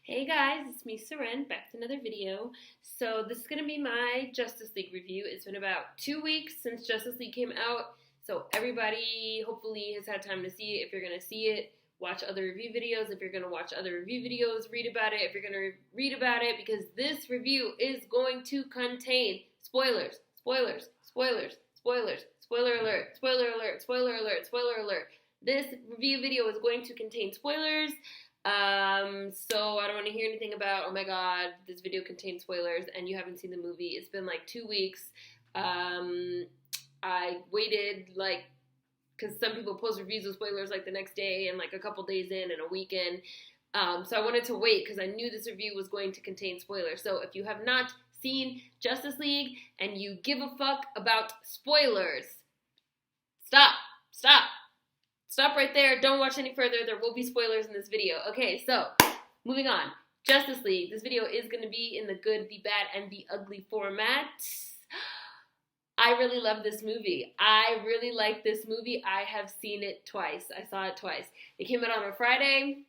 Hey guys, it's me, Seren, back with another video. So this is going to be my Justice League review. It's been about 2 weeks since Justice League came out, so everybody hopefully has had time to see it. If you're going to see it, watch other review videos. If you're going to watch other review videos, read about it. If you're going to read about it, because this review is going to contain spoilers, spoilers, spoilers, spoilers, spoiler alert, spoiler alert, spoiler alert, spoiler alert. This review video is going to contain spoilers. So I don't want to hear anything about, oh my god, this video contains spoilers and you haven't seen the movie. It's been like 2 weeks. I waited because some people post reviews with spoilers like the next day and like a couple days in and a weekend. So I wanted to wait because I knew this review was going to contain spoilers. So if you have not seen Justice League and you give a fuck about spoilers, stop right there. Don't watch any further. There will be spoilers in this video. Okay, so moving on. Justice League. This video is going to be in the good, the bad, and the ugly format. I really love this movie. I really like this movie. I have seen it twice. I saw it twice. It came out on a Friday.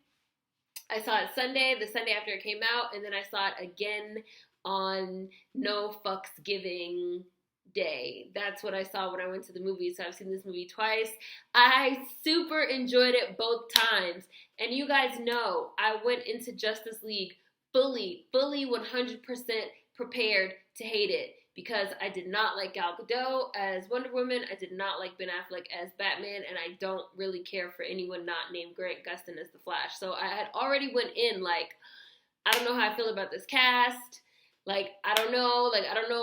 I saw it Sunday, the Sunday after it came out, and then I saw it again on No Fucks Giving Day. That's what I saw when I went to the movies. So I've seen this movie twice. I super enjoyed it both times. And you guys know I went into Justice League fully 100% prepared to hate it. Because I did not like Gal Gadot as Wonder Woman. I did not like Ben Affleck as Batman. And I don't really care for anyone not named Grant Gustin as the Flash. So I had already went in like, I don't know how I feel about this cast. I don't know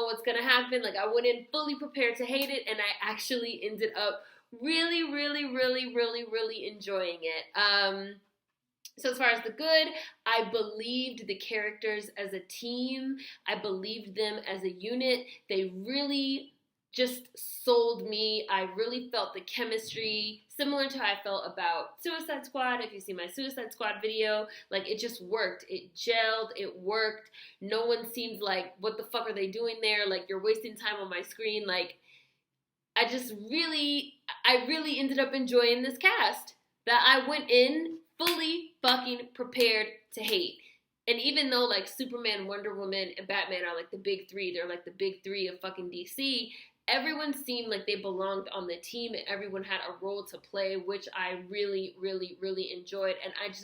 what's gonna happen. I went in fully prepared to hate it, and I actually ended up really enjoying it. So as far as the good, I believed the characters as a team. I believed them as a unit. They really just sold me. I really felt the chemistry, similar to how I felt about Suicide Squad. If you see my Suicide Squad video, it just worked. It gelled. It worked. No one seemed like, what the fuck are they doing there? You're wasting time on my screen. I really ended up enjoying this cast that I went in fully fucking prepared to hate. And even though Superman, Wonder Woman, and Batman are the big three, they're the big three of fucking DC, everyone seemed like they belonged on the team and everyone had a role to play, which I really enjoyed. And I just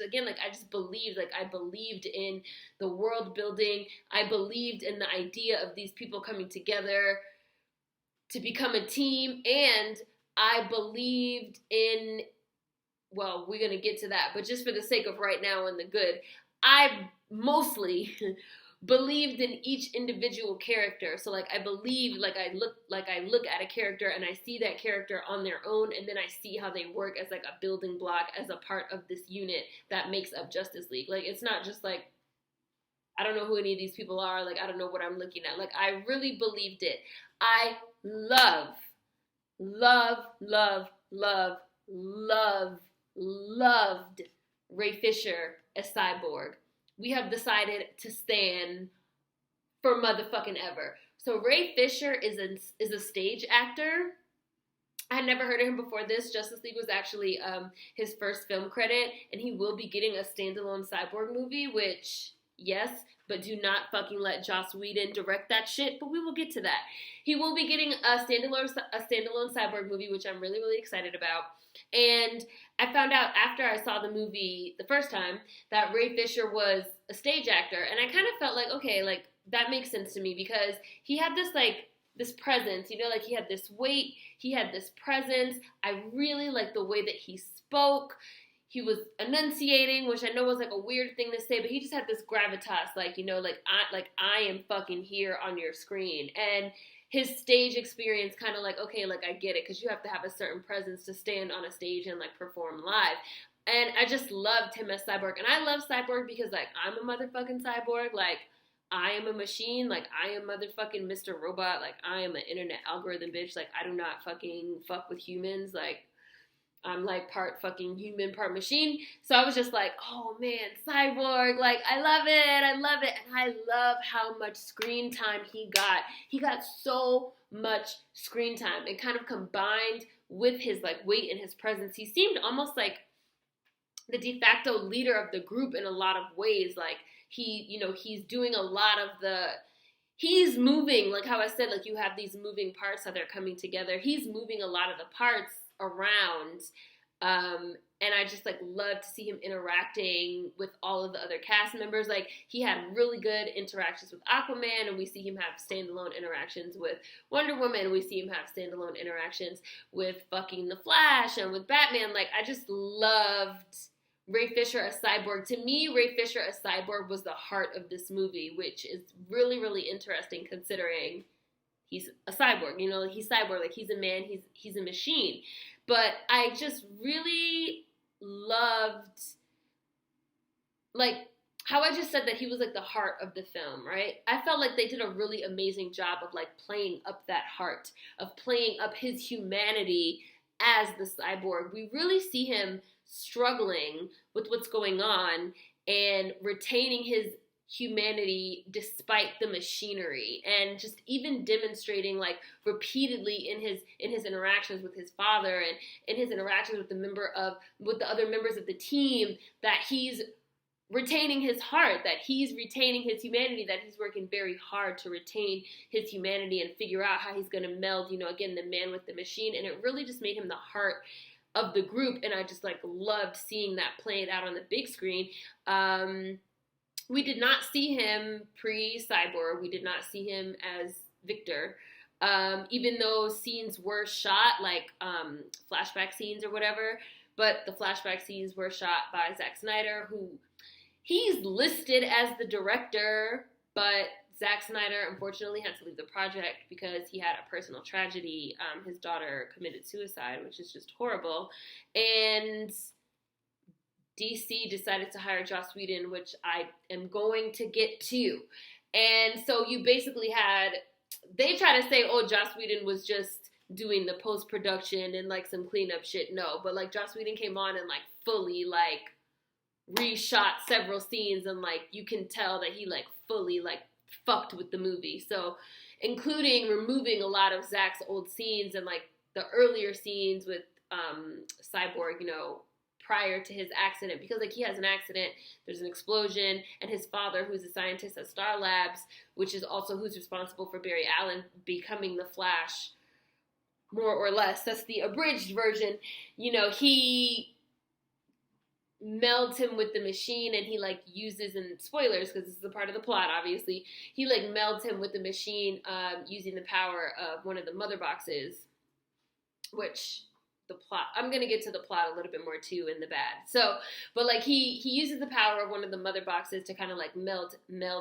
believed, I believed in the world building. I believed in the idea of these people coming together to become a team. And I believed in, well, we're going to get to that, but just for the sake of right now and the good, I mostly believed in each individual character. So I believe, I look at a character and I see that character on their own, and then I see how they work as a building block, as a part of this unit that makes up Justice League. It's not just I don't know who any of these people are. I don't know what I'm looking at. I really believed it. I loved Ray Fisher as Cyborg. We have decided to stand for motherfucking ever. So Ray Fisher is a stage actor. I had never heard of him before this. Justice League was actually his first film credit, and he will be getting a standalone Cyborg movie, which, yes, but do not fucking let Joss Whedon direct that shit, but we will get to that. He will be getting a standalone Cyborg movie, which I'm really excited about. And I found out after I saw the movie the first time that Ray Fisher was a stage actor, and I kind of felt okay, that makes sense to me because he had this presence, he had this weight, he had this presence. I really liked the way that he spoke. He was enunciating, which I know was a weird thing to say, but he just had this gravitas, I am fucking here on your screen. And his stage experience kind of okay, I get it, because you have to have a certain presence to stand on a stage and perform live. And I just loved him as Cyborg. And I love Cyborg because I'm a motherfucking cyborg. I am a machine. I am motherfucking Mr. Robot. I am an internet algorithm bitch. I do not fucking fuck with humans. I'm part fucking human, part machine. So I was just oh man, Cyborg, I love it. And I love how much screen time he got. He got so much screen time. It kind of combined with his weight and his presence. He seemed almost the de facto leader of the group in a lot of ways. Like, he's doing a lot of he's moving, like how I said, like you have these moving parts that are coming together. He's moving a lot of the parts around. And I just like love to see him interacting with all of the other cast members. Like, he had really good interactions with Aquaman, and we see him have standalone interactions with Wonder Woman. We see him have standalone interactions with fucking The Flash and with Batman. Like, I just loved Ray Fisher as Cyborg. To me, Ray Fisher as Cyborg was the heart of this movie, which is really, really interesting considering he's a cyborg. You know, like, he's cyborg. Like, he's a man. He's a machine. But I just really loved, like, how I just said that he was, like, the heart of the film, right? I felt like they did a really amazing job of, like, playing up that heart, of playing up his humanity as the cyborg. We really see him struggling with what's going on and retaining his humanity despite the machinery, and just even demonstrating, like, repeatedly in his interactions with his father and in his interactions with the other members of the team, that he's retaining his heart, that he's retaining his humanity, that he's working very hard to retain his humanity and figure out how he's going to meld, you know, again, the man with the machine. And it really just made him the heart of the group, and I just, like, loved seeing that played out on the big screen. We did not see him pre-Cyborg. We did not see him as Victor. Even though scenes were shot, like flashback scenes or whatever, but the flashback scenes were shot by Zack Snyder, who he's listed as the director, but Zack Snyder unfortunately had to leave the project because he had a personal tragedy. His daughter committed suicide, which is just horrible. And DC decided to hire Joss Whedon, which I am going to get to. And so you basically they try to say, oh, Joss Whedon was just doing the post-production and, like, some cleanup shit. No, but, like, Joss Whedon came on and, like, fully, like, reshot several scenes, and, like, you can tell that he, like, fully, like, fucked with the movie. So, including removing a lot of Zack's old scenes and, like, the earlier scenes with Cyborg, you know, prior to his accident, because, like, he has an accident, there's an explosion, and his father, who's a scientist at Star Labs, which is also who's responsible for Barry Allen becoming the Flash, more or less, that's the abridged version, you know, he melds him with the machine, and he, like, uses, and spoilers, because this is a part of the plot, obviously, he, like, melds him with the machine, using the power of one of the mother boxes, which the plot, I'm going to get to the plot a little bit more too in the bad. So, but, like, he uses the power of one of the mother boxes to kind of, like, meld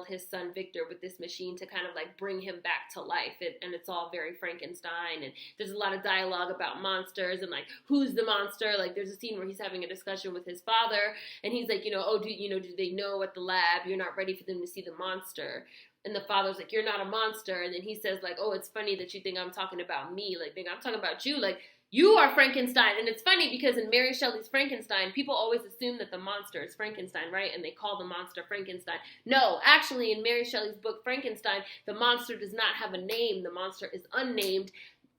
his son Victor with this machine to kind of, like, bring him back to life. And it's all very Frankenstein, and there's a lot of dialogue about monsters and, like, who's the monster. Like, there's a scene where he's having a discussion with his father, and he's like, you know, oh, do they know at the lab you're not ready for them to see the monster? And the father's like, you're not a monster. And then he says, like, oh, it's funny that you think I'm talking about me. Like, I'm talking about you. Like, you are Frankenstein. And it's funny because in Mary Shelley's Frankenstein, people always assume that the monster is Frankenstein, right? And they call the monster Frankenstein. No, actually, in Mary Shelley's book Frankenstein, the monster does not have a name. The monster is unnamed.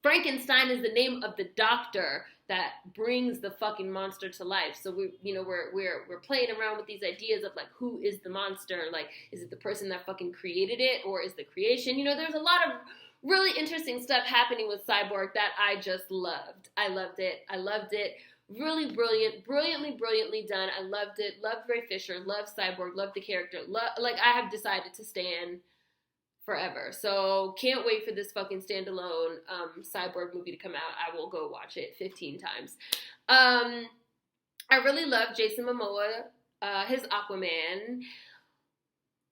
Frankenstein is the name of the doctor that brings the fucking monster to life. So we're playing around with these ideas of, like, who is the monster? Like, is it the person that fucking created it, or is the creation? You know, there's a lot of really interesting stuff happening with Cyborg that I just loved. I loved it. Really brilliantly done. I loved it. Loved Ray Fisher. Loved Cyborg. Loved the character. Like, I have decided to stan forever. So can't wait for this fucking standalone Cyborg movie to come out. I will go watch it 15 times. I really love Jason Momoa, his Aquaman.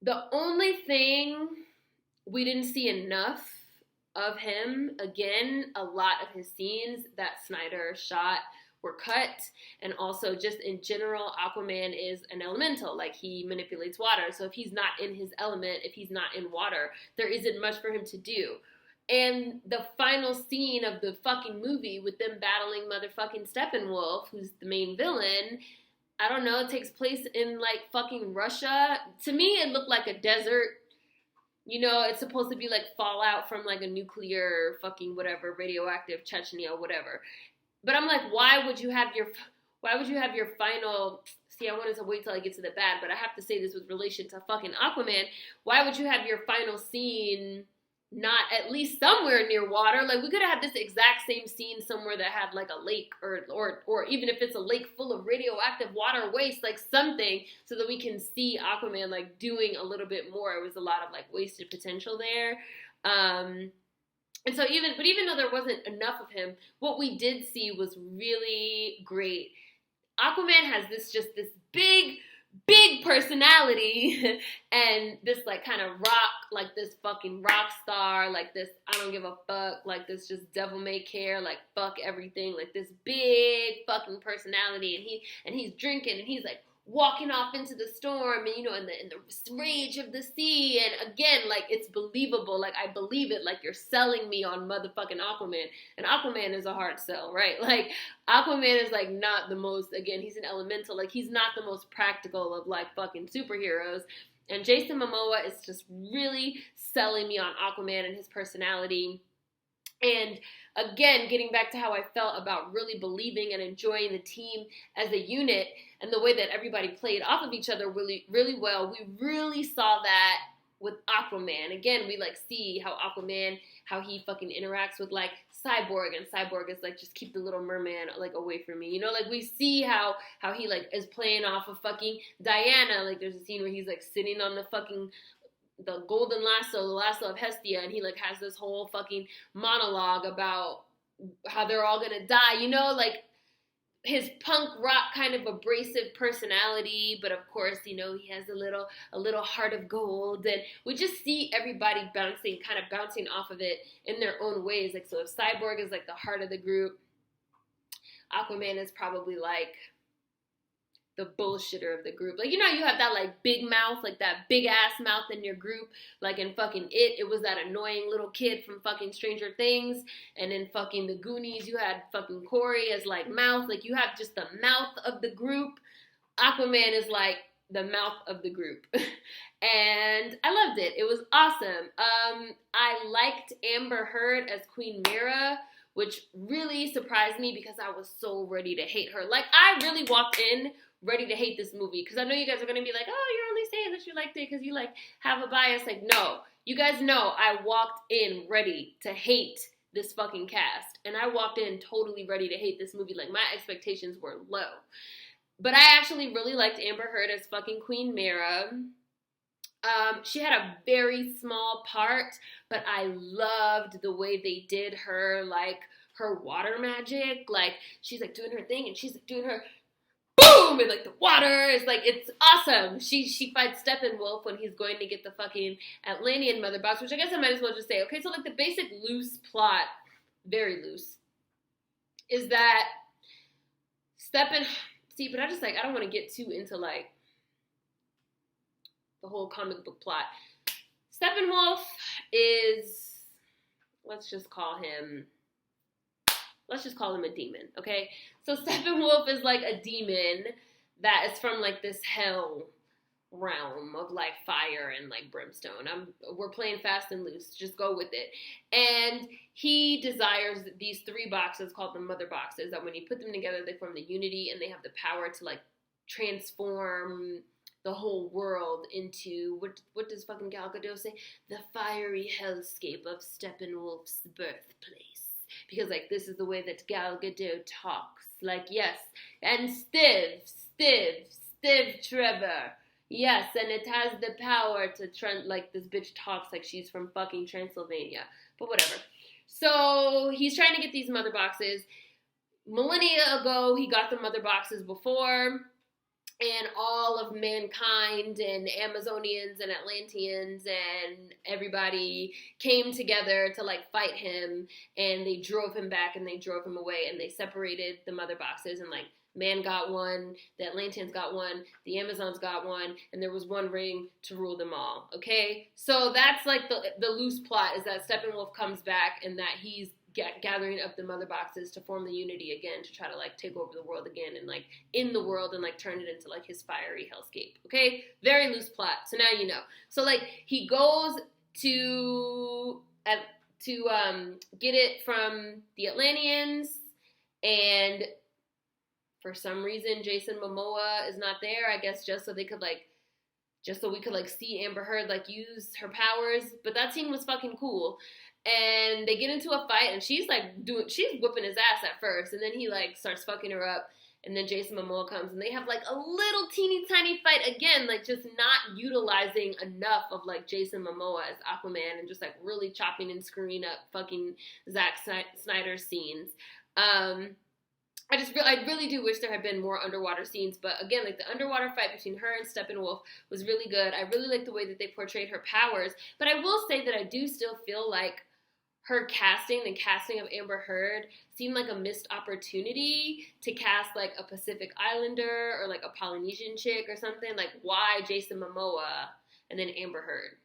The only thing we didn't see enough of him, again, a lot of his scenes that Snyder shot were cut, and also just in general, Aquaman is an elemental. Like, he manipulates water, so if he's not in his element, if he's not in water, there isn't much for him to do. And the final scene of the fucking movie with them battling motherfucking Steppenwolf, who's the main villain, I don't know, it takes place in, like, fucking Russia. To me, it looked like a desert. You know, it's supposed to be, like, fallout from, like, a nuclear fucking whatever, radioactive Chechnya, whatever. But I'm like, why would you have your final See, I wanted to wait till I get to the bad, but I have to say this with relation to fucking Aquaman. Why would you have your final scene not at least somewhere near water? Like, we could have had this exact same scene somewhere that had like a lake, or even if it's a lake full of radioactive water waste, like something, so that we can see Aquaman like doing a little bit more. It was a lot of like wasted potential there. And so even though there wasn't enough of him, what we did see was really great. Aquaman has this big personality and this like kind of like this fucking rock star, like this I don't give a fuck, like this just devil may care, like fuck everything, like this big fucking personality, and he's drinking and he's like walking off into the storm, and in the rage of the sea, and again, like, it's believable, like, I believe it, like, you're selling me on motherfucking Aquaman, and Aquaman is a hard sell, right? Like, Aquaman is, like, not the most, again, he's an elemental, like, he's not the most practical of, like, fucking superheroes, and Jason Momoa is just really selling me on Aquaman and his personality. And again, getting back to how I felt about really believing and enjoying the team as a unit and the way that everybody played off of each other really, really well. We really saw that with Aquaman. Again, we like see how Aquaman, how he fucking interacts with like Cyborg, and Cyborg is like, just keep the little merman like away from me. Like we see how he like is playing off of fucking Diana. Like there's a scene where he's like sitting on the golden lasso, the lasso of Hestia, and he like has this whole fucking monologue about how they're all gonna die, like his punk rock kind of abrasive personality, but of course, he has a little heart of gold, and we just see everybody bouncing off of it in their own ways. Like, so if Cyborg is like the heart of the group, Aquaman is probably like the bullshitter of the group. Like, you have that, like, big mouth, like, that big-ass mouth in your group. Like, in fucking it was that annoying little kid from fucking Stranger Things. And in fucking The Goonies, you had fucking Corey as, like, mouth. Like, you have just the mouth of the group. Aquaman is, like, the mouth of the group. And I loved it. It was awesome. I liked Amber Heard as Queen Mera, which really surprised me because I was so ready to hate her. Like, I really walked in ready to hate this movie, because I know you guys are going to be like, oh, you're only saying that you liked it because you, like, have a bias. Like, no. You guys know I walked in ready to hate this fucking cast, and I walked in totally ready to hate this movie. Like, my expectations were low. But I actually really liked Amber Heard as fucking Queen Mera. She had a very small part, but I loved the way they did her, like, her water magic. Like, she's, like, doing her thing, and she's, like, doing her boom, and like the water is like, it's awesome. She fights Steppenwolf when he's going to get the fucking Atlantean mother box, which I guess I might as well just say, okay, so like the basic loose plot, very loose, is that see, but I don't want to get too into like the whole comic book plot. Steppenwolf is, let's just call him a demon, okay? So Steppenwolf is like a demon that is from like this hell realm of like fire and like brimstone. We're playing fast and loose. Just go with it. And he desires these 3 boxes called the mother boxes, that when you put them together, they form the unity, and they have the power to like transform the whole world into, what does fucking Gal Gadot say? The fiery hellscape of Steppenwolf's birthplace. Because, like, this is the way that Gal Gadot talks. Like, yes. And Stiv Trevor. Yes, and it has the power to, like, this bitch talks like she's from fucking Transylvania. But whatever. So, he's trying to get these mother boxes. Millennia ago, he got the mother boxes before, and all of mankind and Amazonians and Atlanteans and everybody came together to like fight him, and they drove him back and they drove him away, and they separated the mother boxes, and like man got one, the Atlanteans got one, the Amazons got one, and there was one ring to rule them all. Okay, so that's like the loose plot, is that Steppenwolf comes back and that he's gathering up the mother boxes to form the unity again, to try to like take over the world again, and like in the world, and like turn it into like his fiery hellscape. Okay, very loose plot. So now you know. So like he goes to get it from the Atlanteans, and For some reason, Jason Momoa is not there. I guess just so we could see Amber Heard like use her powers. But that scene was fucking cool. And they get into a fight, and she's whipping his ass at first, and then he like starts fucking her up. And then Jason Momoa comes, and they have like a little teeny tiny fight again, like just not utilizing enough of like Jason Momoa as Aquaman, and just like really chopping and screwing up fucking Zack Snyder's scenes. I really do wish there had been more underwater scenes, but again, like the underwater fight between her and Steppenwolf was really good. I really like the way that they portrayed her powers, but I will say that I do still feel like her casting, the casting of Amber Heard, seemed like a missed opportunity to cast like a Pacific Islander or like a Polynesian chick or something. Like, why Jason Momoa and then Amber Heard?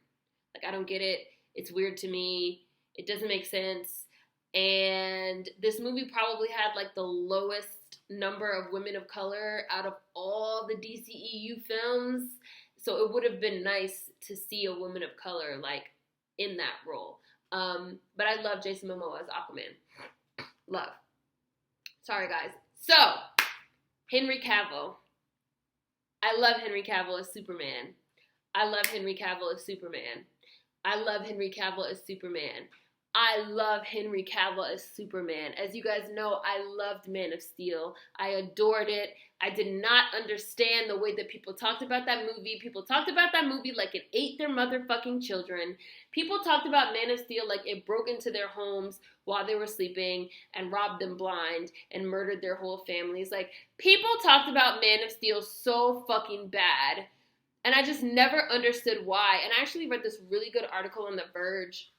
Like, I don't get it. It's weird to me. It doesn't make sense. And this movie probably had like the lowest number of women of color out of all the DCEU films. So it would have been nice to see a woman of color like in that role. But I love Jason Momoa as Aquaman. Love. Sorry, guys. So, Henry Cavill. I love Henry Cavill as Superman. I love Henry Cavill as Superman. I love Henry Cavill as Superman. I love Henry Cavill as Superman. As you guys know, I loved Man of Steel. I adored it. I did not understand the way that people talked about that movie. People talked about that movie like it ate their motherfucking children. People talked about Man of Steel like it broke into their homes while they were sleeping and robbed them blind and murdered their whole families. Like, people talked about Man of Steel so fucking bad. And I just never understood why. And I actually read this really good article on The Verge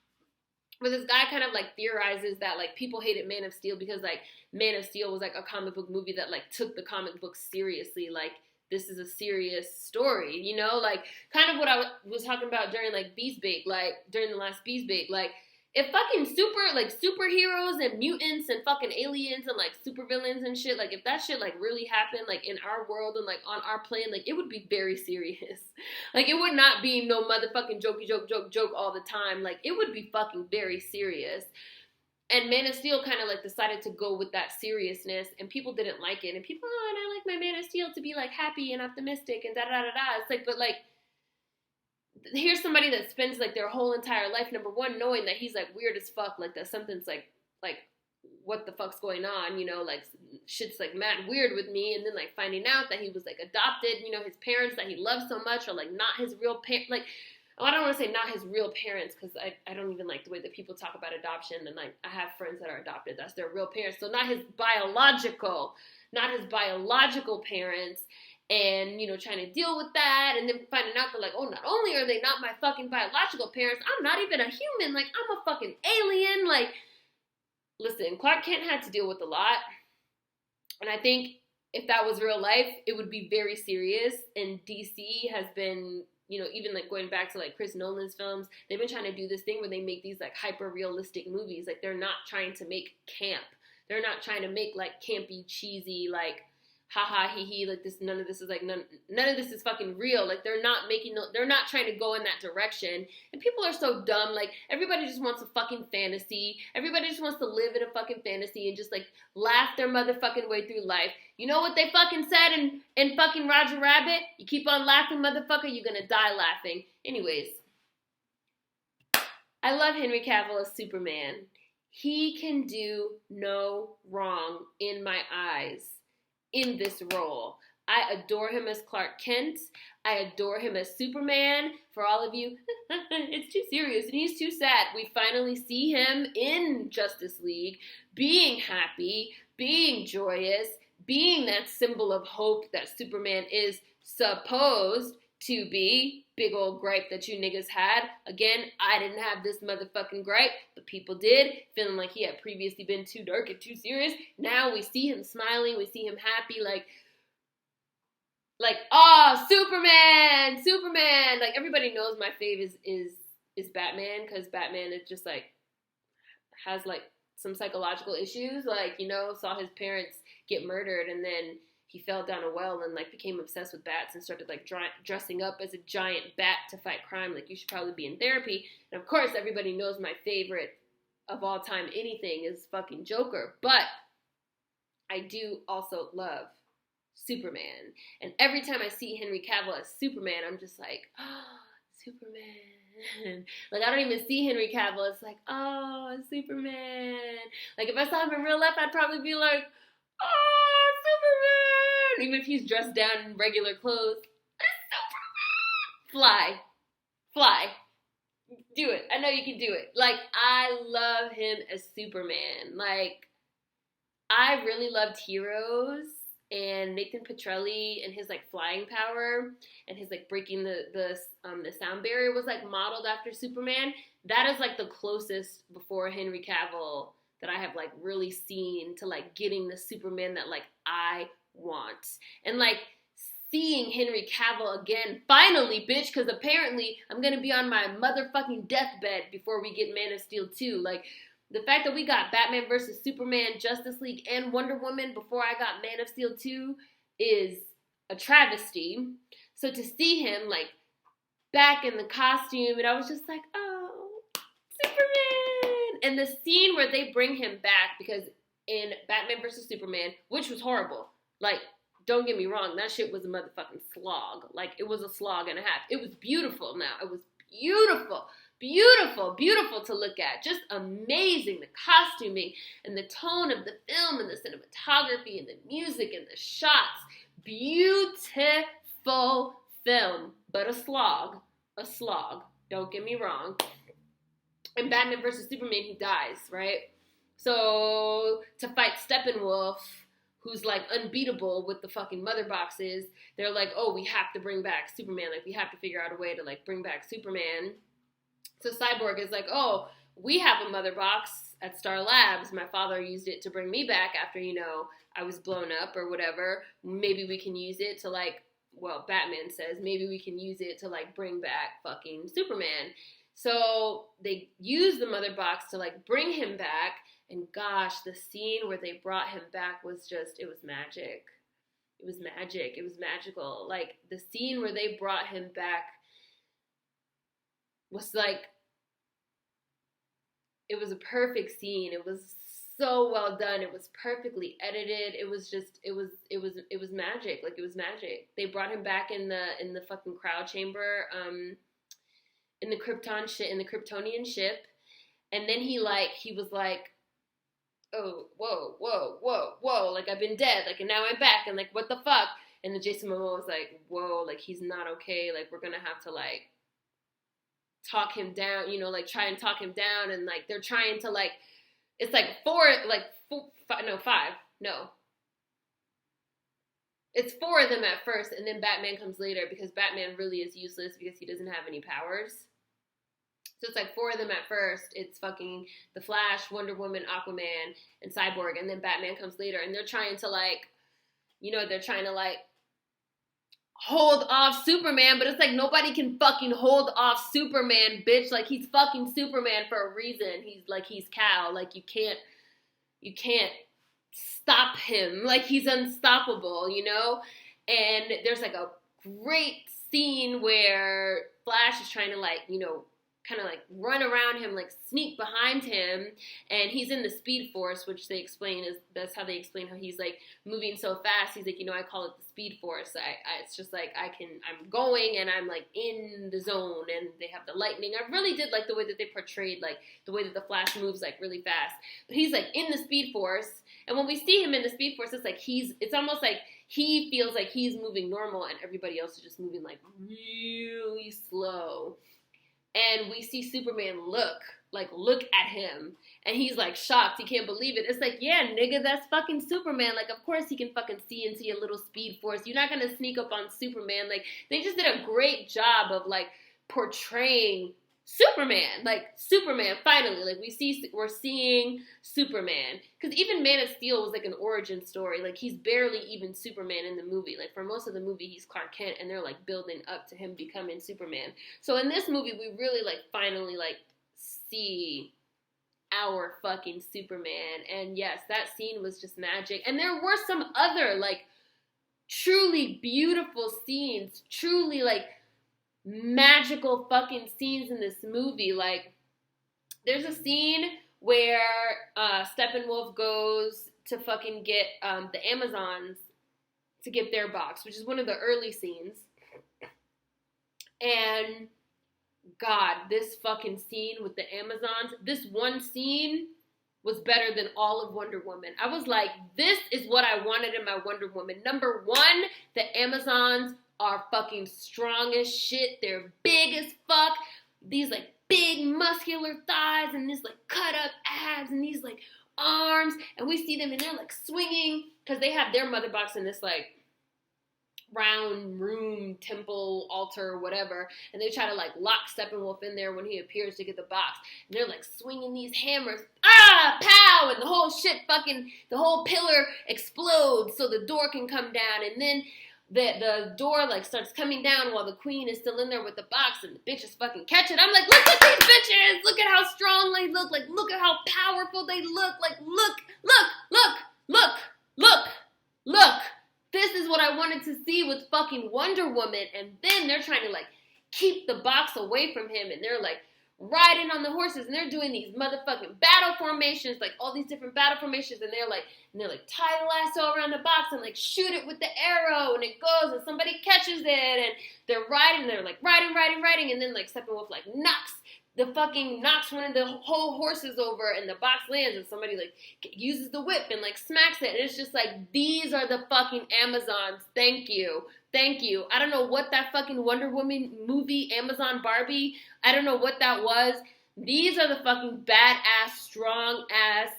where this guy kind of like theorizes that like people hated Man of Steel because like Man of Steel was like a comic book movie that like took the comic book seriously. Like, this is a serious story, you know? Like, kind of what I was talking about during like Beast Bake, like during the last Beast Bake. Like, if fucking superheroes and mutants and fucking aliens and like supervillains and shit, like if that shit like really happened like in our world and like on our plane, like it would be very serious. Like, it would not be no motherfucking jokey joke all the time. Like, it would be fucking very serious. And Man of Steel kind of like decided to go with that seriousness, and people didn't like it. And people, and I like my Man of Steel to be like happy and optimistic and da da da da. It's like, but like, here's somebody that spends like their whole entire life, number one, knowing that he's like weird as fuck, like that something's like what the fuck's going on, you know, like shit's like mad weird with me, and then like finding out that he was like adopted, you know, his parents that he loves so much are like not his real parents. Like, I don't want to say not his real parents, because I don't even like the way that people talk about adoption, and like I have friends that are adopted, that's their real parents, so not his biological parents. And, you know, trying to deal with that, and then finding out that, like, oh, not only are they not my fucking biological parents, I'm not even a human, like, I'm a fucking alien, like, listen, Clark Kent had to deal with a lot, and I think if that was real life, it would be very serious, and DC has been, you know, even, like, going back to, like, Chris Nolan's films, they've been trying to do this thing where they make these, like, hyper-realistic movies, like, they're not trying to make camp, they're not trying to make, like, campy, cheesy, like, haha, hee hee, like this, none of this is like, none of this is fucking real. Like, they're not trying to go in that direction. And people are so dumb. Like, everybody just wants a fucking fantasy. Everybody just wants to live in a fucking fantasy and just like laugh their motherfucking way through life. You know what they fucking said in fucking Roger Rabbit? You keep on laughing, motherfucker, you're gonna die laughing. Anyways, I love Henry Cavill as Superman. He can do no wrong in my eyes in this role. I adore him as Clark Kent. I adore him as Superman. For all of you, it's too serious and he's too sad. We finally see him in Justice League being happy, being joyous, being that symbol of hope that Superman is supposed to be. Big old gripe that you niggas had. Again, I didn't have this motherfucking gripe, but people did, feeling like he had previously been too dark and too serious. Now we see him smiling, we see him happy, like, oh, Superman! Like, everybody knows my fave is Batman, because Batman is just, like, has, like, some psychological issues, like, you know, saw his parents get murdered, and then he fell down a well and, like, became obsessed with bats and started, like, dressing up as a giant bat to fight crime. Like, you should probably be in therapy. And, of course, everybody knows my favorite of all time anything is fucking Joker. But I do also love Superman. And every time I see Henry Cavill as Superman, I'm just like, oh, Superman. Like, I don't even see Henry Cavill. It's like, oh, Superman. Like, if I saw him in real life, I'd probably be like, oh, Superman. Even if he's dressed down in regular clothes. Superman. Fly. Do it. I know you can do it. Like, I love him as Superman. Like, I really loved Heroes, and Nathan Petrelli and his, like, flying power and his, like, breaking the sound barrier was, like, modeled after Superman. That is, like, the closest before Henry Cavill that I have, like, really seen to, like, getting the Superman that, like, I want. And, like, seeing Henry Cavill again, finally, bitch, because apparently I'm going to be on my motherfucking deathbed before we get Man of Steel 2. Like, the fact that we got Batman vs. Superman, Justice League, and Wonder Woman before I got Man of Steel 2 is a travesty. So to see him, like, back in the costume, and I was just like, oh, Superman! And the scene where they bring him back, because in Batman vs. Superman, which was horrible, like, don't get me wrong, that shit was a motherfucking slog. Like, it was a slog and a half. It was beautiful now. It was beautiful. Beautiful to look at. Just amazing. The costuming and the tone of the film and the cinematography and the music and the shots. Beautiful film. But a slog. A slog. Don't get me wrong. In Batman vs. Superman, he dies, right? So, to fight Steppenwolf, who's, like, unbeatable with the fucking mother boxes, they're like, oh, we have to bring back Superman. Like, we have to figure out a way to, like, bring back Superman. So Cyborg is like, oh, we have a mother box at Star Labs. My father used it to bring me back after, you know, I was blown up or whatever. Maybe we can use it to, like, well, Batman says, maybe we can use it to, like, bring back fucking Superman. So they use the mother box to, like, bring him back. And gosh, the scene where they brought him back was just, it was magic. It was magic. It was magical. Like, the scene where they brought him back was like, it was a perfect scene. It was so well done. It was perfectly edited. It was just, it was magic. Like, it was magic. They brought him back in the fucking crowd chamber, in the Kryptonian ship. And then he was like, oh, whoa, like, I've been dead, like, and now I'm back, and, like, what the fuck? And then Jason Momoa was like, whoa, like, he's not okay, like, we're gonna have to, like, talk him down, you know, like, try and talk him down, and, like, they're trying to, like, it's, like, it's 4 of them at first, and then Batman comes later, because Batman really is useless, because he doesn't have any powers. So it's like 4 of them at first. It's fucking the Flash, Wonder Woman, Aquaman, and Cyborg. And then Batman comes later. And they're trying to, like, you know, hold off Superman. But it's like, nobody can fucking hold off Superman, bitch. Like, he's fucking Superman for a reason. He's Cal. Like, you can't stop him. Like, he's unstoppable, you know? And there's, like, a great scene where Flash is trying to, like, you know, kind of, like, run around him, like, sneak behind him, and he's in the Speed Force, which they explain that's how they explain how he's, like, moving so fast. He's like, you know, I call it the Speed Force. It's just, like, I'm going, and I'm, like, in the zone, and they have the lightning. I really did like the way that they portrayed, like, the way that the Flash moves, like, really fast. But he's, like, in the Speed Force, and when we see him in the Speed Force, it's like it's almost like he feels like he's moving normal, and everybody else is just moving, like, really slow. And we see Superman look at him. And he's, like, shocked. He can't believe it. It's like, yeah, nigga, that's fucking Superman. Like, of course he can fucking see into your little Speed Force. You're not gonna sneak up on Superman. Like, they just did a great job of, like, portraying Superman. Like, Superman, finally. Like, we're seeing Superman. Because even Man of Steel was, like, an origin story. Like, he's barely even Superman in the movie. Like, for most of the movie, he's Clark Kent, and they're, like, building up to him becoming Superman. So in this movie, we really, like, finally, like, see our fucking Superman. And yes, that scene was just magic. And there were some other, like, truly beautiful scenes. Truly, like, magical fucking scenes in this movie. Like, there's a scene where Steppenwolf goes to fucking get the Amazons to get their box, which is one of the early scenes. And God, this fucking scene with the Amazons, this one scene was better than all of Wonder Woman. I was like, this is what I wanted in my Wonder Woman. Number one, the Amazons are fucking strong as shit. They're big as fuck. These like big muscular thighs and this like cut up abs and these like arms. And we see them and they're like swinging because they have their mother box in this like round room, temple, altar, whatever, and they try to like lock Steppenwolf in there when he appears to get the box, and they're like swinging these hammers, pow, and the whole shit fucking, the whole pillar explodes so the door can come down, and then the door like starts coming down while the queen is still in there with the box, and the bitches fucking catch it. I'm like, look at these bitches, look at how strong they look, like look at how powerful they look, like look. This is what I wanted to see with fucking Wonder Woman. And then they're trying to like keep the box away from him. And they're like riding on the horses. And they're doing these motherfucking battle formations. Like all these different battle formations. And they're like tie the lasso around the box and like shoot it with the arrow. And it goes and somebody catches it. And they're riding. They're like riding. And then like Steppenwolf like knocks one of the whole horses over and the box lands and somebody like uses the whip and like smacks it, and it's just like, these are the fucking Amazons. Thank you. I don't know what that fucking Wonder Woman movie, Amazon Barbie, I don't know what that was. These are the fucking badass, strong ass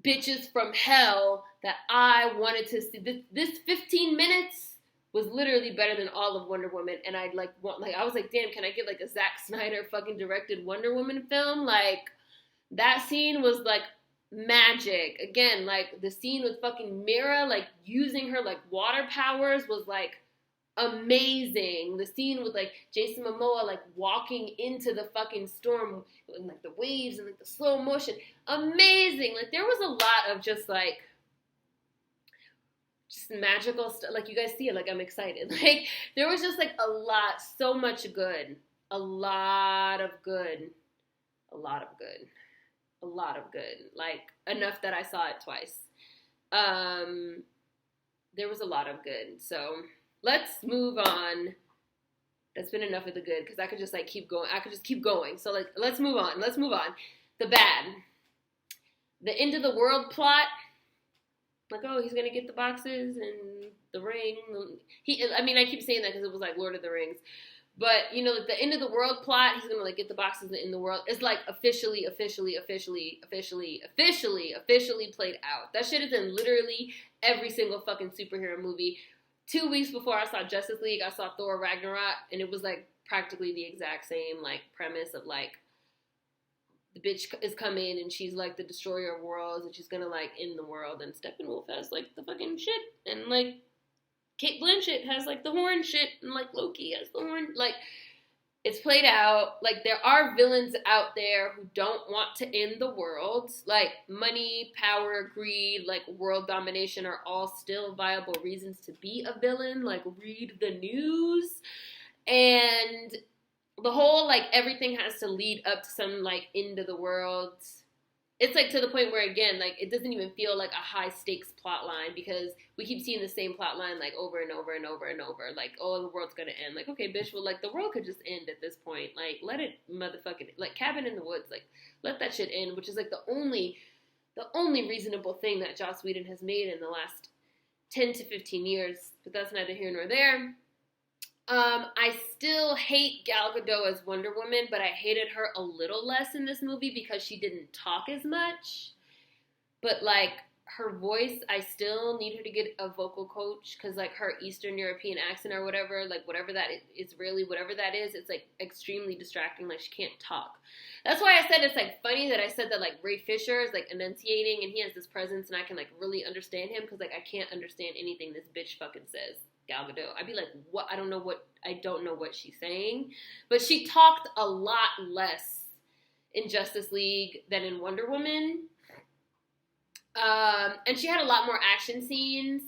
bitches from hell that I wanted to see. This 15 minutes was literally better than all of Wonder Woman, and I was like, damn, can I get like a Zack Snyder fucking directed Wonder Woman film? Like, that scene was like magic. Again, like the scene with fucking Mira, like using her like water powers was like amazing. The scene with like Jason Momoa like walking into the fucking storm and like the waves and like the slow motion, amazing. Like there was a lot of just magical stuff. Like you guys see it, like I'm excited. Like there was just like a lot, so much good, a lot of good, like enough that I saw it twice. There was a lot of good. So let's move on. That's been enough of the good, because I could just like keep going. I could just keep going. So like let's move on. The bad. The end of the world plot. Like, oh, he's gonna get the boxes and the ring. I keep saying that because it was like Lord of the Rings, but you know, like the end of the world plot, he's gonna like get the boxes in the world. It's like officially played out. That shit is in literally every single fucking superhero movie. 2 weeks before I saw Justice League, I saw Thor Ragnarok, and it was like practically the exact same like premise of like, the bitch is coming and she's like the destroyer of worlds and she's gonna like end the world, and Steppenwolf has like the fucking shit, and like Kate Blanchett has like the horn shit, and like Loki has the horn. Like it's played out. Like there are villains out there who don't want to end the world. Like money, power, greed, like world domination are all still viable reasons to be a villain. Like read the news. And the whole, like, everything has to lead up to some, like, end of the world. It's, like, to the point where, again, like, it doesn't even feel like a high-stakes plot line, because we keep seeing the same plot line, like, over and over and over and over. Like, oh, the world's gonna end. Like, okay, bitch, well, like, the world could just end at this point. Like, let it motherfucking, like, Cabin in the Woods, like, let that shit end, which is, like, the only reasonable thing that Joss Whedon has made in the last 10 to 15 years. But that's neither here nor there. I still hate Gal Gadot as Wonder Woman, but I hated her a little less in this movie because she didn't talk as much. But, like, her voice, I still need her to get a vocal coach, because, like, her Eastern European accent or whatever, like, whatever that is, really, whatever that is, it's, like, extremely distracting. Like, she can't talk. That's why I said it's, like, funny that I said that, like, Ray Fisher is, like, enunciating, and he has this presence, and I can, like, really understand him, because, like, I can't understand anything this bitch fucking says. Gal Gadot. I'd be like, what? I don't know what she's saying. But she talked a lot less in Justice League than in Wonder Woman. And she had a lot more action scenes.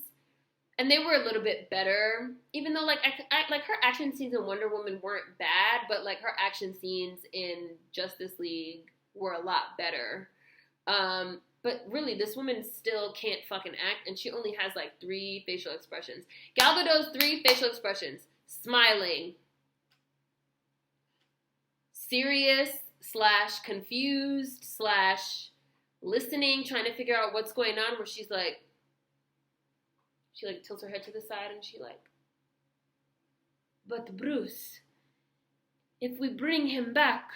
And they were a little bit better. Even though, like, like her action scenes in Wonder Woman weren't bad, but, like, her action scenes in Justice League were a lot better. But really, this woman still can't fucking act, and she only has like 3 facial expressions. Gal Gadot's 3 facial expressions: smiling, serious / confused / listening, trying to figure out what's going on, where she like tilts her head to the side and she like, but Bruce, if we bring him back,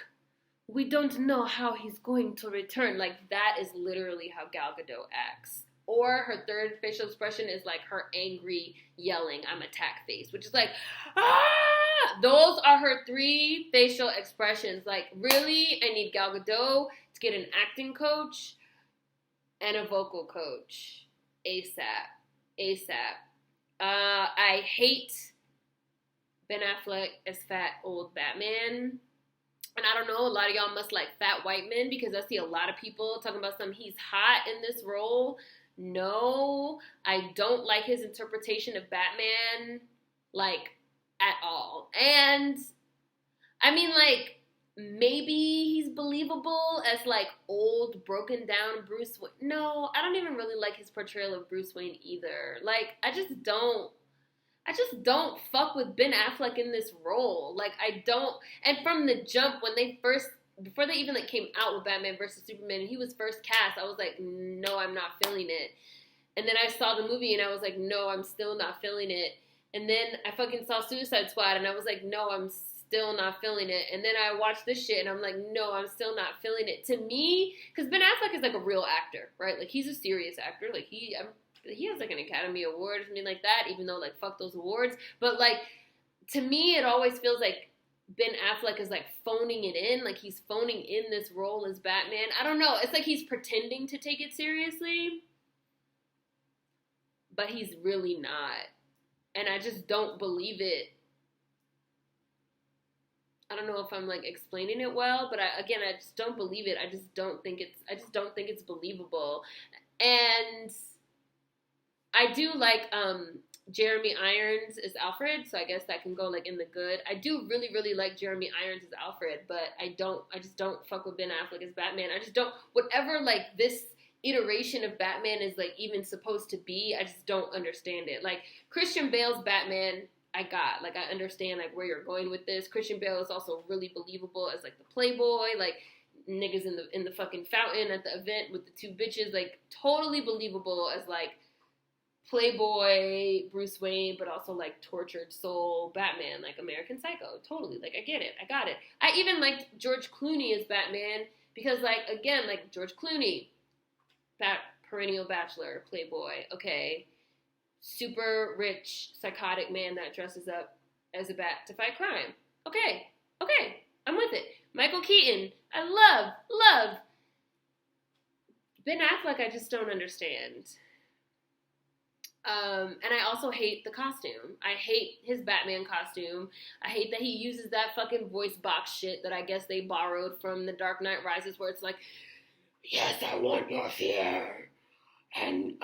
we don't know how he's going to return. Like, that is literally how Gal Gadot acts. Or her 3rd facial expression is like her angry yelling, I'm attack face, which is like, ah! Those are her 3 facial expressions. Like, really, I need Gal Gadot to get an acting coach and a vocal coach. ASAP. I hate Ben Affleck as fat old Batman. And I don't know, a lot of y'all must like fat white men, because I see a lot of people talking about he's hot in this role. No, I don't like his interpretation of Batman, like, at all. And, I mean, like, maybe he's believable as, like, old, broken down Bruce Wayne. No, I don't even really like his portrayal of Bruce Wayne either. Like, I just don't fuck with Ben Affleck in this role. Like, I don't. And from the jump, before they even like came out with Batman versus Superman, and he was first cast, I was like, no, I'm not feeling it. And then I saw the movie, and I was like, no, I'm still not feeling it. And then I fucking saw Suicide Squad, and I was like, no, I'm still not feeling it. And then I watched this shit, and I'm like, no, I'm still not feeling it. To me, because Ben Affleck is like a real actor, right? Like, he's a serious actor. Like, he has like an Academy Award or something like that, even though like fuck those awards. But like, to me, it always feels like Ben Affleck is like phoning it in, like he's phoning in this role as Batman. I don't know. It's like he's pretending to take it seriously, but he's really not. And I just don't believe it. I don't know if I'm like explaining it well, but I just don't believe it. I just don't think it's believable. And I do like Jeremy Irons as Alfred, so I guess that can go like in the good. I do really, really like Jeremy Irons as Alfred, but I just don't fuck with Ben Affleck as Batman. I just don't, whatever like this iteration of Batman is like even supposed to be, I just don't understand it. Like, Christian Bale's Batman, I understand like where you're going with this. Christian Bale is also really believable as like the playboy, like niggas in the fucking fountain at the event with the 2 bitches, like totally believable as like playboy Bruce Wayne, but also like tortured soul Batman, like American Psycho. Totally, like I get it, I got it. I even liked George Clooney as Batman because, like, again, like George Clooney, perennial bachelor, playboy, okay, super rich psychotic man that dresses up as a bat to fight crime. Okay, I'm with it. Michael Keaton, I love. Ben Affleck, I just don't understand. And I also hate the costume. I hate his Batman costume. I hate that he uses that fucking voice box shit that I guess they borrowed from The Dark Knight Rises, where it's like, yes, I want your fear, and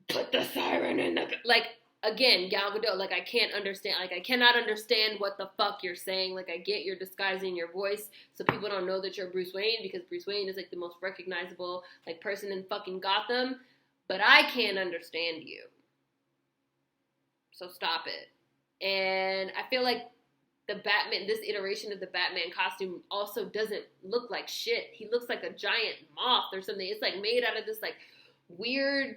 put the siren in the... Like, again, Gal Gadot, like, I can't understand, like, I cannot understand what the fuck you're saying. Like, I get you're disguising your voice so people don't know that you're Bruce Wayne, because Bruce Wayne is, like, the most recognizable, like, person in fucking Gotham. But I can't understand you. So stop it. And I feel like this iteration of the Batman costume also doesn't look like shit. He looks like a giant moth or something. It's like made out of this like weird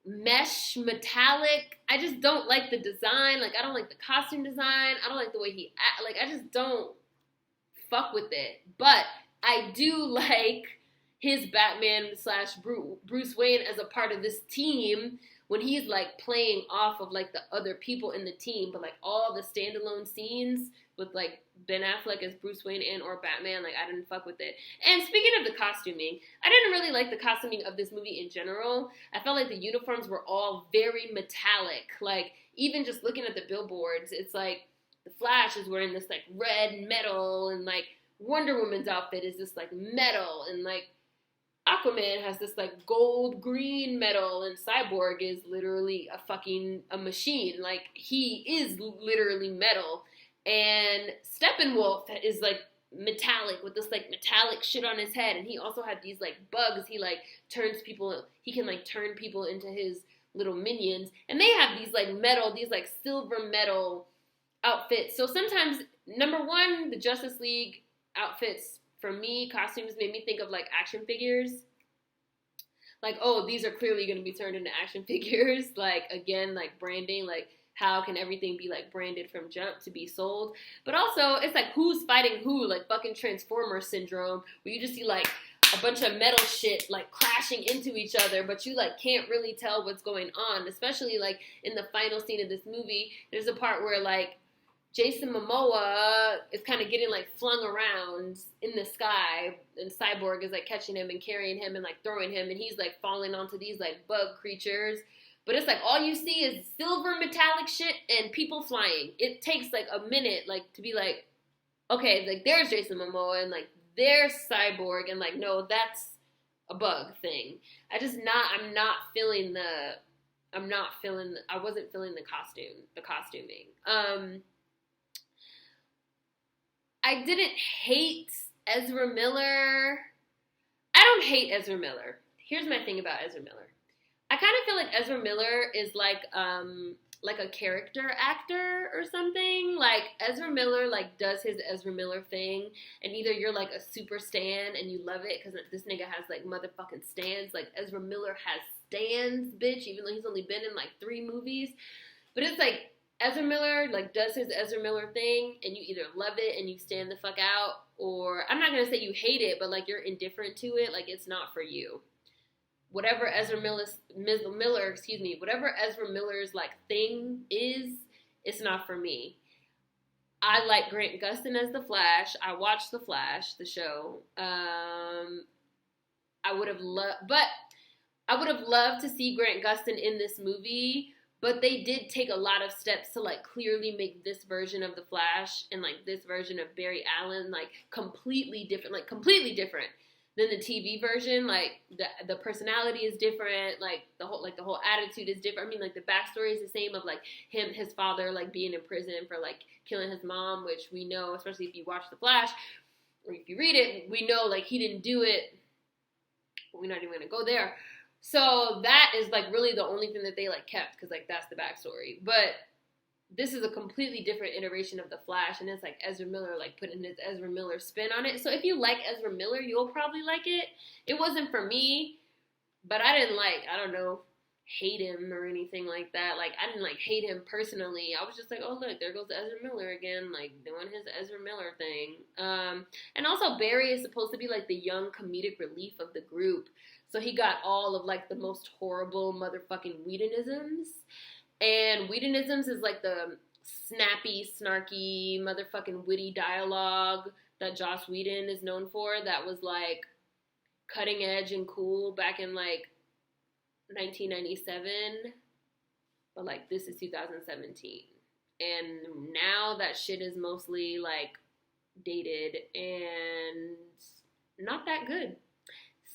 mesh metallic. I just don't like the design. Like, I don't like the costume design. I don't like the way he acts. Like, I just don't fuck with it. But I do like his Batman / Bruce Wayne as a part of this team when he's like playing off of like the other people in the team, but like all the standalone scenes with like Ben Affleck as Bruce Wayne and or Batman, like I didn't fuck with it. And speaking of the costuming, I didn't really like the costuming of this movie in general. I felt like the uniforms were all very metallic. Like, even just looking at the billboards, it's like the Flash is wearing this like red metal, and like Wonder Woman's outfit is this like metal, and like Aquaman has this like gold green metal, and Cyborg is literally a machine. Like, he is literally metal. And Steppenwolf is like metallic with this like metallic shit on his head, and he also had these like bugs. He like turns people. He can like turn people into his little minions, and they have these like metal, these like silver metal outfits. So sometimes, number one, the Justice League outfits for me, costumes made me think of like action figures. Like, oh, these are clearly going to be turned into action figures. Like, again, like branding, like how can everything be like branded from jump to be sold? But also, it's like who's fighting who, like fucking Transformer syndrome, where you just see like a bunch of metal shit like crashing into each other, but you like can't really tell what's going on. Especially like in the final scene of this movie, there's a part where like Jason Momoa is kind of getting like flung around in the sky, and Cyborg is like catching him and carrying him and like throwing him, and he's like falling onto these like bug creatures. But it's like all you see is silver metallic shit and people flying. It takes like a minute like to be like, okay, like there's Jason Momoa and like there's Cyborg, and like no, that's a bug thing. I wasn't feeling the costuming. I didn't hate Ezra Miller. I don't hate Ezra Miller. Here's my thing about Ezra Miller. I kind of feel like Ezra Miller is like a character actor or something. Like Ezra Miller like does his Ezra Miller thing, and either you're like a super stan and you love it because this nigga has like motherfucking stans. Like Ezra Miller has stans, bitch, even though he's only been in like 3 movies. But it's like Ezra Miller like does his Ezra Miller thing, and you either love it and you stand the fuck out, or I'm not gonna say you hate it, but like you're indifferent to it, like it's not for you. Whatever Ezra Miller's like thing is, it's not for me. I like Grant Gustin as the Flash. I watched the Flash, the show. I would have loved to see Grant Gustin in this movie. But they did take a lot of steps to, like, clearly make this version of The Flash and, like, this version of Barry Allen, like, completely different than the TV version. Like, the personality is different. Like, the whole attitude is different. I mean, like, the backstory is the same of, like, his father, like, being in prison for, like, killing his mom, which we know, especially if you watch The Flash, or if you read it, we know, like, he didn't do it. We're not even going to go there. So that is, like, really the only thing that they, like, kept, because, like, that's the backstory. But this is a completely different iteration of The Flash, and it's, like, Ezra Miller, like, putting his Ezra Miller spin on it. So if you like Ezra Miller, you'll probably like it. It wasn't for me, but I didn't, like, I don't know, hate him or anything like that. Like, I didn't, like, hate him personally. I was just like, oh, look, there goes Ezra Miller again, like, doing his Ezra Miller thing. And also, Barry is supposed to be, like, the young comedic relief of the group. So he got all of, like, the most horrible motherfucking Whedonisms. And Whedonisms is, like, the snappy, snarky, motherfucking witty dialogue that Joss Whedon is known for that was, like, cutting edge and cool back in, like, 1997. But, like, this is 2017. And now that shit is mostly, like, dated and not that good.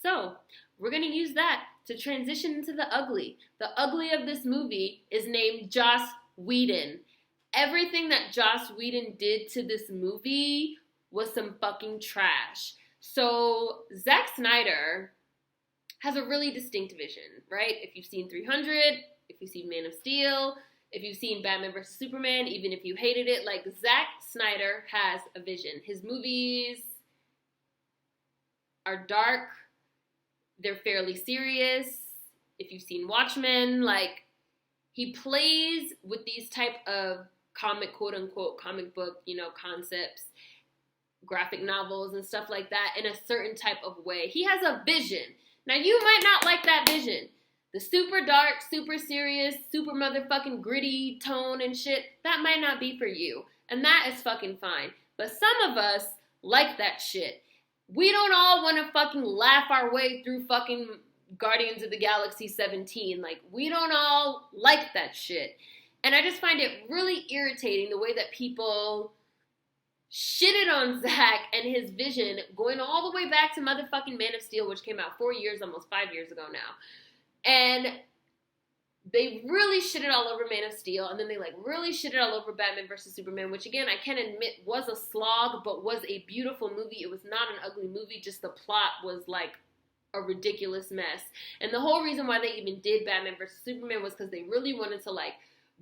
So, we're going to use that to transition into the ugly. The ugly of this movie is named Joss Whedon. Everything that Joss Whedon did to this movie was some fucking trash. So, Zack Snyder has a really distinct vision, right? If you've seen 300, if you've seen Man of Steel, if you've seen Batman vs. Superman, even if you hated it, like, Zack Snyder has a vision. His movies are dark. They're fairly serious. If you've seen Watchmen, like, he plays with these type of quote-unquote comic book, concepts, graphic novels and stuff like that in a certain type of way. He has a vision. Now, you might not like that vision. The super dark, super serious, super motherfucking gritty tone and shit, that might not be for you. And that is fucking fine. But some of us like that shit. We don't all want to fucking laugh our way through fucking Guardians of the Galaxy 17. Like, we don't all like that shit. And I just find it really irritating the way that people shitted on Zack and his vision going all the way back to motherfucking Man of Steel, which came out 4 years, almost 5 years ago now. And they really shitted all over Man of Steel, and then they like really shitted all over Batman vs. Superman, which again, I can admit was a slog, but was a beautiful movie. It was not an ugly movie, just the plot was like a ridiculous mess. And the whole reason why they even did Batman vs. Superman was because they really wanted to like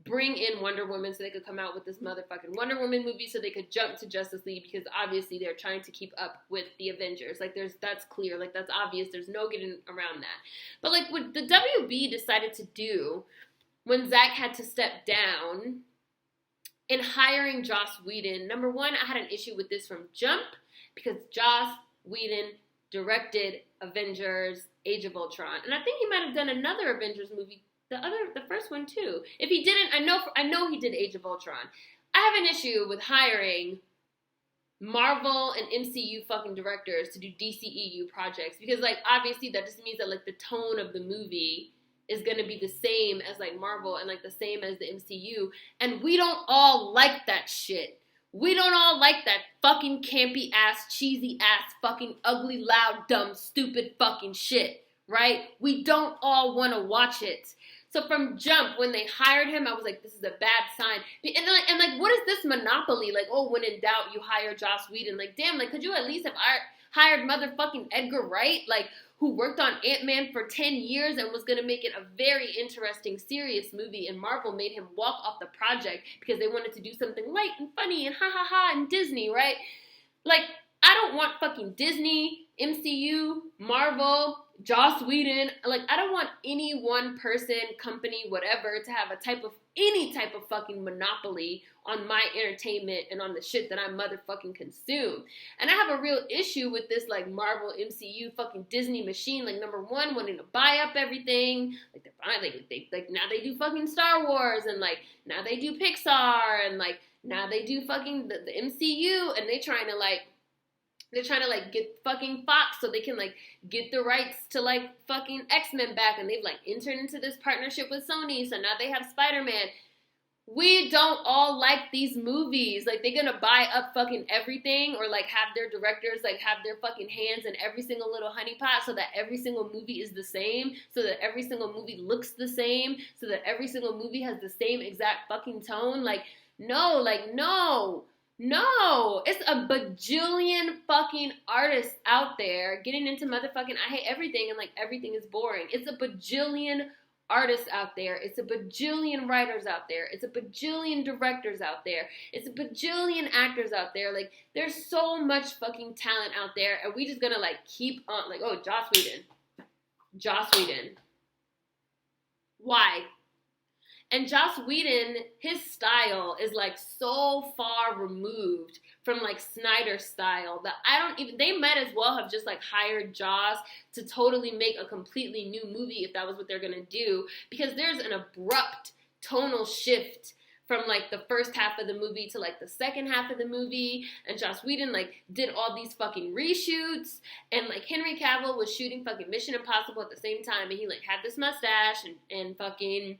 bring in Wonder Woman so they could come out with this motherfucking Wonder Woman movie so they could jump to Justice League, because obviously they're trying to keep up with the Avengers. Like that's clear, like that's obvious, there's no getting around that. But like what the WB decided to do when Zack had to step down in hiring Joss Whedon, number one, I had an issue with this from jump, because Joss Whedon directed Avengers Age of Ultron, and I think he might have done another Avengers movie, the first one too. If he didn't, I know he did Age of Ultron. I have an issue with hiring Marvel and MCU fucking directors to do DCEU projects, because like obviously that just means that like the tone of the movie is gonna be the same as like Marvel and like the same as the MCU, and we don't all like that shit. We don't all like that fucking campy ass, cheesy ass, fucking ugly, loud, dumb, stupid fucking shit, right? We don't all want to watch it. So from jump, when they hired him, I was like, this is a bad sign. And like, what is this monopoly? Like, oh, when in doubt, you hire Joss Whedon. Like, damn, like, could you at least have hired motherfucking Edgar Wright? Like, who worked on Ant-Man for 10 years and was going to make it a very interesting, serious movie. And Marvel made him walk off the project because they wanted to do something light and funny and ha-ha-ha and Disney, right? Like, I don't want fucking Disney, MCU, Marvel, Joss Whedon. Like, I don't want any one person, company, whatever, to have any type of fucking monopoly on my entertainment and on the shit that I motherfucking consume. And I have a real issue with this, like, Marvel, MCU, fucking Disney machine. Like, number one, wanting to buy up everything. Like, they're buying, like now they do fucking Star Wars, and, like, now they do Pixar, and, like, now they do fucking the MCU, and they're trying to, like, get fucking Fox so they can, like, get the rights to, like, fucking X-Men back. And they've, like, entered into this partnership with Sony. So now they have Spider-Man. We don't all like these movies. Like, they're gonna buy up fucking everything, or, like, have their directors, like, have their fucking hands in every single little honeypot so that every single movie is the same, so that every single movie looks the same, so that every single movie has the same exact fucking tone. Like, no, it's a bajillion fucking artists out there getting into motherfucking I hate everything, and like everything is boring. It's a bajillion artists out there. It's a bajillion writers out there. It's a bajillion directors out there. It's a bajillion actors out there. Like, there's so much fucking talent out there, and we just gonna like keep on like, oh, Joss Whedon. Why? And Joss Whedon, his style is like so far removed from like Snyder's style that they might as well have just like hired Joss to totally make a completely new movie if that was what they're gonna do, because there's an abrupt tonal shift from like the first half of the movie to like the second half of the movie, and Joss Whedon like did all these fucking reshoots, and like Henry Cavill was shooting fucking Mission Impossible at the same time, and he like had this mustache and fucking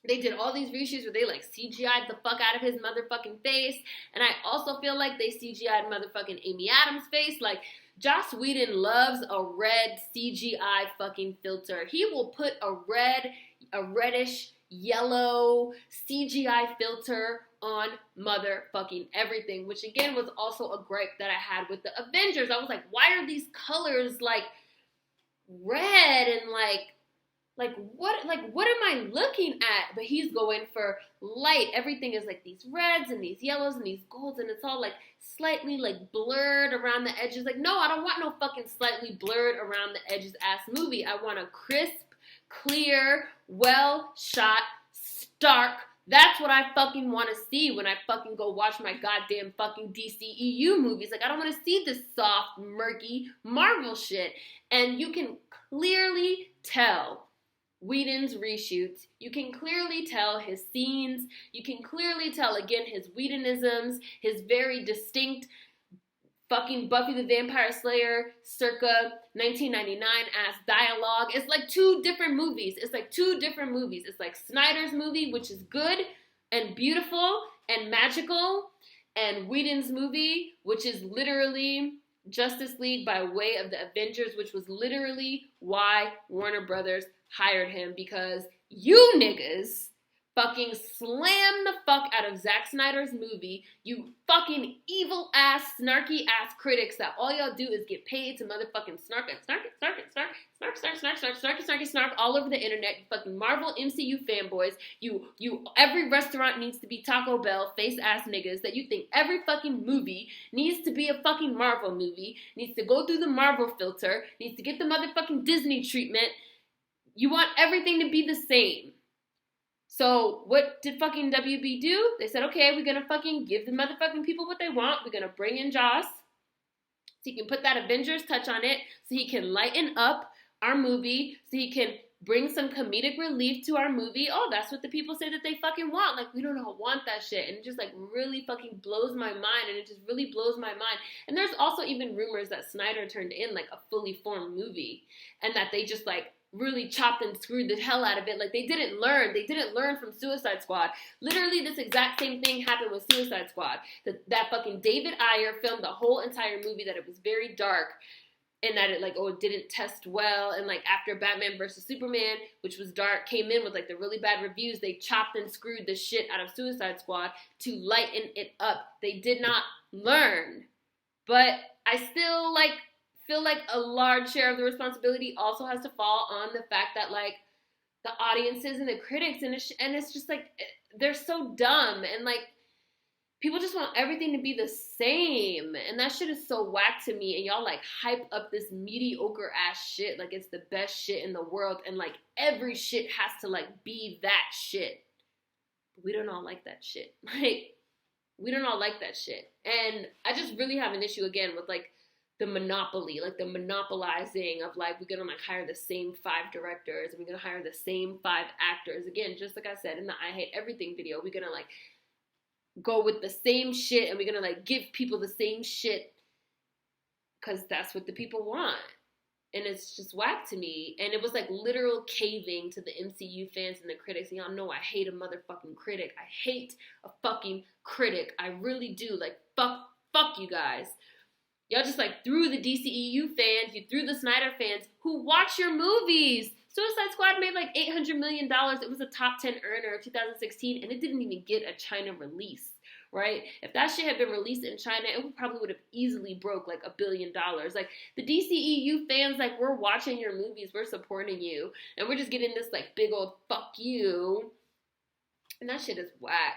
they did all these reshoots where they like CGI'd the fuck out of his motherfucking face. And I also feel like they CGI'd motherfucking Amy Adams' face. Like, Joss Whedon loves a red CGI fucking filter. He will put a reddish yellow CGI filter on motherfucking everything, which again was also a gripe that I had with the Avengers. I was like, why are these colors like red and like what am I looking at? But he's going for light. Everything is like these reds and these yellows and these golds, and it's all like slightly like blurred around the edges. Like, no, I don't want no fucking slightly blurred around the edges ass movie. I want a crisp, clear, well shot, stark. That's what I fucking want to see when I fucking go watch my goddamn fucking DCEU movies. Like, I don't want to see this soft, murky Marvel shit. And you can clearly tell Whedon's reshoots. You can clearly tell his scenes. You can clearly tell, again, his Whedonisms, his very distinct fucking Buffy the Vampire Slayer circa 1999 ass dialogue. It's like two different movies. It's like Snyder's movie, which is good and beautiful and magical, and Whedon's movie, which is literally Justice League by way of the Avengers, which was literally why Warner Brothers hired him, because you niggas fucking slam the fuck out of Zack Snyder's movie, you fucking evil ass, snarky ass critics that all y'all do is get paid to motherfucking snark all over the internet, you fucking Marvel MCU fanboys, you every restaurant needs to be Taco Bell face ass niggas that you think every fucking movie needs to be a fucking Marvel movie, needs to go through the Marvel filter, needs to get the motherfucking Disney treatment. You want everything to be the same. So what did fucking WB do? They said, okay, we're going to fucking give the motherfucking people what they want. We're going to bring in Joss so he can put that Avengers touch on it, so he can lighten up our movie, so he can bring some comedic relief to our movie. Oh, that's what the people say that they fucking want. Like, we don't want that shit. And it just, like, really fucking blows my mind. And it just really blows my mind. And there's also even rumors that Snyder turned in, like, a fully formed movie. And that they just, like, really chopped and screwed the hell out of it. Like, they didn't learn. They didn't learn from Suicide Squad. Literally, this exact same thing happened with Suicide Squad. That fucking David Ayer filmed the whole entire movie, that it was very dark, and that it, like, it didn't test well, and, like, after Batman vs. Superman, which was dark, came in with, like, the really bad reviews, they chopped and screwed the shit out of Suicide Squad to lighten it up. They did not learn. But I still, like, feel like a large share of the responsibility also has to fall on the fact that, like, the audiences and the critics, and it's just, like, they're so dumb, and, like, people just want everything to be the same, and that shit is so whack to me, and y'all, like, hype up this mediocre ass shit like it's the best shit in the world, and, like, every shit has to, like, be that shit. But we don't all like that shit. Like, we don't all like that shit. And I just really have an issue, again, with, like, the monopoly, like, the monopolizing of, like, we're gonna, like, hire the same 5 directors, and we're gonna hire the same 5 actors. Again, just like I said in the I Hate Everything video, we're gonna, like, go with the same shit, and we're gonna, like, give people the same shit because that's what the people want. And it's just whack to me. And it was, like, literal caving to the MCU fans and the critics. And y'all know I hate a motherfucking critic. I hate a fucking critic. I really do. Like, fuck you guys. Y'all just, like, threw the DCEU fans, you threw the Snyder fans who watch your movies. Suicide Squad made, like, $800 million. It was a top 10 earner of 2016, and it didn't even get a China release, right? If that shit had been released in China, it probably would have easily broke, like, $1 billion. Like, the DCEU fans, like, we're watching your movies, we're supporting you, and we're just getting this, like, big old fuck you. And that shit is whack.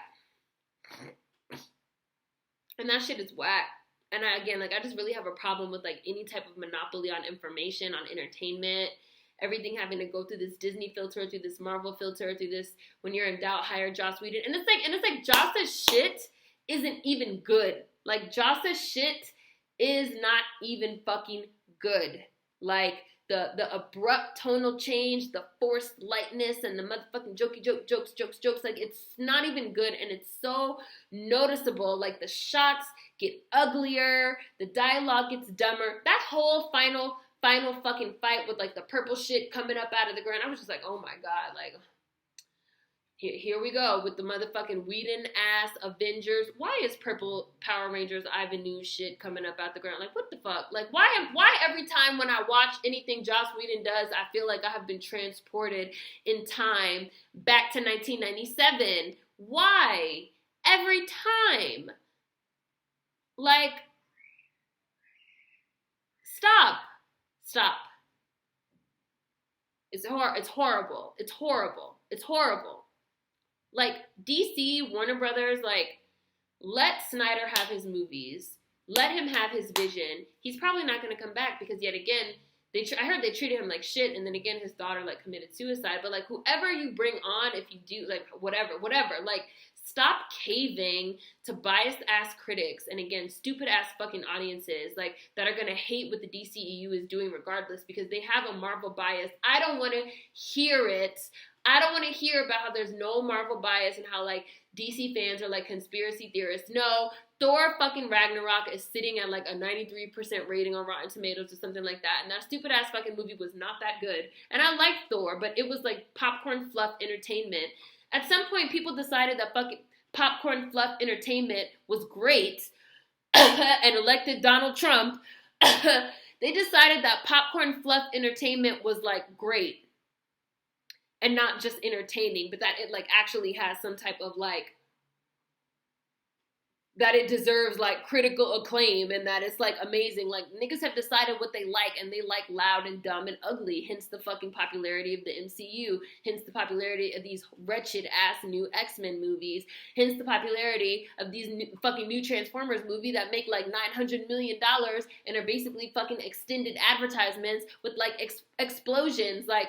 And that shit is whack. And again, like, I just really have a problem with, like, any type of monopoly on information, on entertainment, everything having to go through this Disney filter, through this Marvel filter, through this, when you're in doubt, hire Joss Whedon. And it's like Joss's shit isn't even good. Like, Joss's shit is not even fucking good. Like, the abrupt tonal change, the forced lightness, and the motherfucking jokes, like, it's not even good, and it's so noticeable. Like, the shots get uglier, the dialogue gets dumber. That whole final fucking fight with, like, the purple shit coming up out of the ground, I was just like, oh my god, like, here we go with the motherfucking Whedon-ass Avengers. Why is purple Power Rangers Ivan News shit coming up out the ground? Like, what the fuck? Like, why every time when I watch anything Joss Whedon does, I feel like I have been transported in time back to 1997? Why? Every time. Like, stop. It's horrible. It's horrible. Like, DC, Warner Brothers, like, let Snyder have his movies. Let him have his vision. He's probably not going to come back because, yet again, I heard they treated him like shit, and then again, his daughter, like, committed suicide. But, like, whoever you bring on, if you do, like, whatever, like, stop caving to biased-ass critics and, again, stupid-ass fucking audiences, like, that are going to hate what the DCEU is doing regardless because they have a Marvel bias. I don't want to hear it. I don't want to hear about how there's no Marvel bias and how, like, DC fans are, like, conspiracy theorists. No, Thor fucking Ragnarok is sitting at, like, a 93% rating on Rotten Tomatoes or something like that. And that stupid-ass fucking movie was not that good. And I liked Thor, but it was, like, popcorn fluff entertainment. At some point, people decided that fucking popcorn fluff entertainment was great and elected Donald Trump. They decided that popcorn fluff entertainment was, like, great. and not just entertaining, but that it like actually has some type of like, that it deserves like critical acclaim and that it's like amazing. Like niggas have decided what they like, and they like loud and dumb and ugly, hence the fucking popularity of the MCU, hence the popularity of these wretched ass new X-Men movies, hence the popularity of these fucking new Transformers movie that make like $900 million and are basically fucking extended advertisements with like explosions. Like,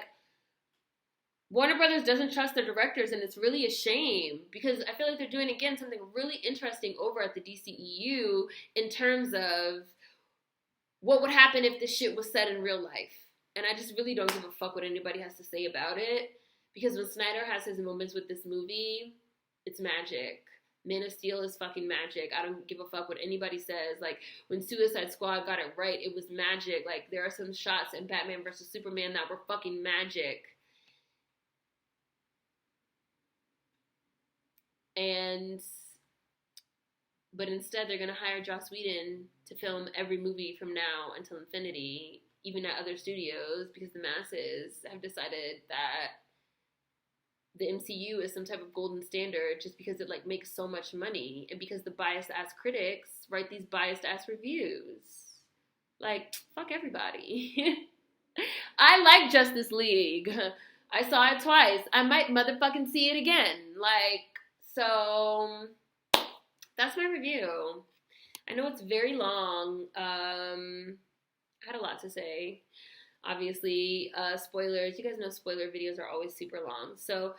Warner Brothers doesn't trust their directors, and it's really a shame because I feel like they're doing, again, something really interesting over at the DCEU in terms of what would happen if this shit was set in real life. And I just really don't give a fuck what anybody has to say about it, because when Snyder has his moments with this movie, it's magic. Man of Steel is fucking magic. I don't give a fuck what anybody says. Like, when Suicide Squad got it right, it was magic. Like, there are some shots in Batman vs. Superman that were fucking magic. But instead they're gonna hire Joss Whedon to film every movie from now until infinity, even at other studios, because the masses have decided that the MCU is some type of golden standard just because it like makes so much money, and because the biased ass critics write these biased ass reviews. Like, fuck everybody. I like Justice League. I saw it twice. I might motherfucking see it again. Like, so that's my review. I know it's very long. I had a lot to say. Obviously, spoilers. You guys know spoiler videos are always super long. So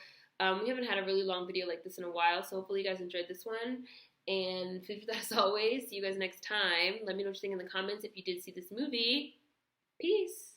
we haven't had a really long video like this in a while. So hopefully you guys enjoyed this one. And as always, see you guys next time. Let me know what you think in the comments if you did see this movie. Peace.